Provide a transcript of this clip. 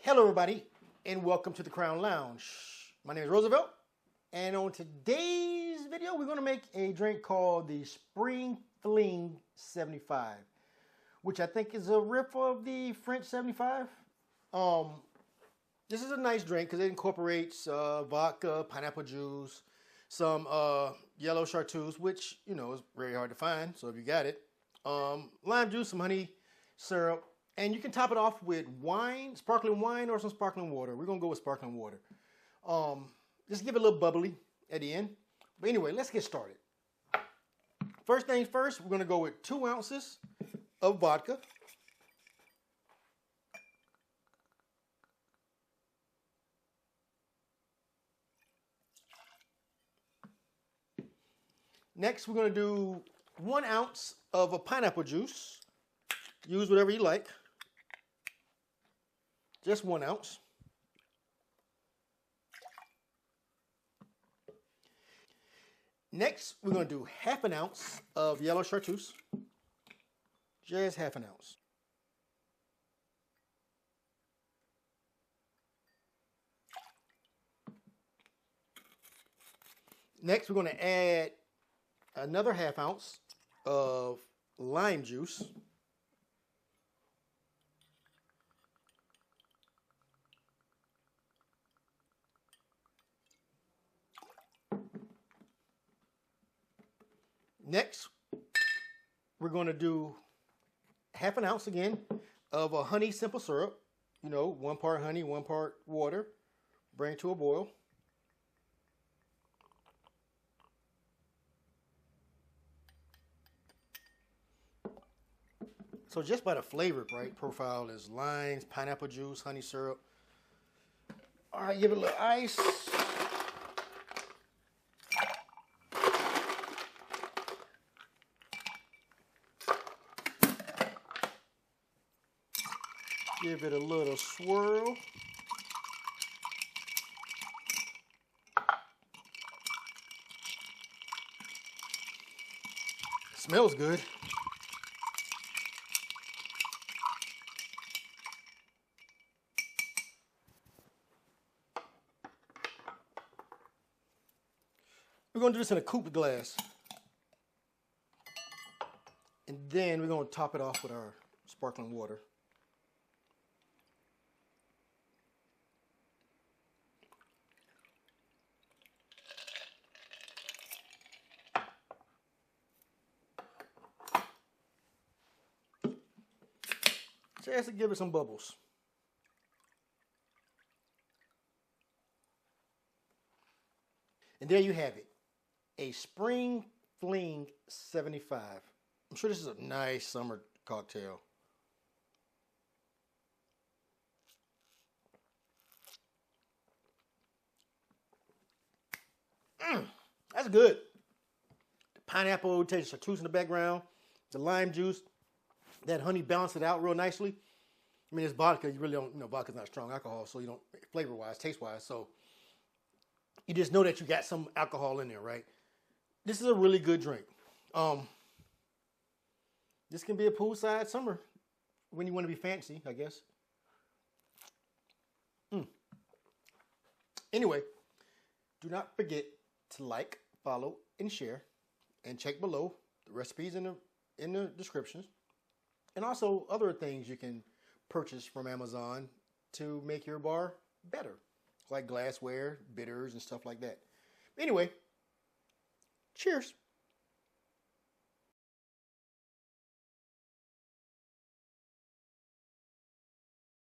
Hello everybody and welcome to the Crown Lounge. My name is Roosevelt and on today's video we're going to make a drink called the Spring Fling 75, which I think is a riff of the French 75. This is a nice drink because it incorporates vodka, pineapple juice, some Yellow Chartreuse, which you know is very hard to find, so if you got it, lime juice, some honey syrup. And you can top it off with wine, sparkling wine, or some sparkling water. We're going to go with sparkling water. Just give it a little bubbly at the end. But anyway, let's get started. First things first, we're going to go with 2 ounces of vodka. Next, we're going to do 1 ounce of a pineapple juice. Use whatever you like. Just 1 ounce. Next, we're going to do half an ounce of Yellow Chartreuse. Just half an ounce. Next, we're going to add another half ounce of lime juice. Next, we're going to do half an ounce again of a honey simple syrup. You know, 1 part honey, 1 part water. Bring it to a boil. So just by the flavor, right, profile is limes, pineapple juice, honey syrup. All right, give it a little ice. Give it a little swirl. Smells good. We're going to do this in a Coupe glass. And then we're going to top it off with our sparkling water. Just to give it some bubbles. And there you have it. A Spring Fling 75. I'm sure this is a nice summer cocktail. That's good. The pineapple, tastes chartreuse in the background. The lime juice. That honey balanced it out real nicely. I mean, it's vodka. You really don't, you know, vodka's not strong alcohol, so you don't, flavor-wise, taste-wise, so you just know that you got some alcohol in there, right? This is a really good drink. This can be a poolside summer when you want to be fancy, I guess. Anyway, do not forget to like, follow, and share, and check below the recipes in the descriptions. And also other things you can purchase from Amazon to make your bar better, like glassware, bitters, and stuff like that. Anyway, cheers.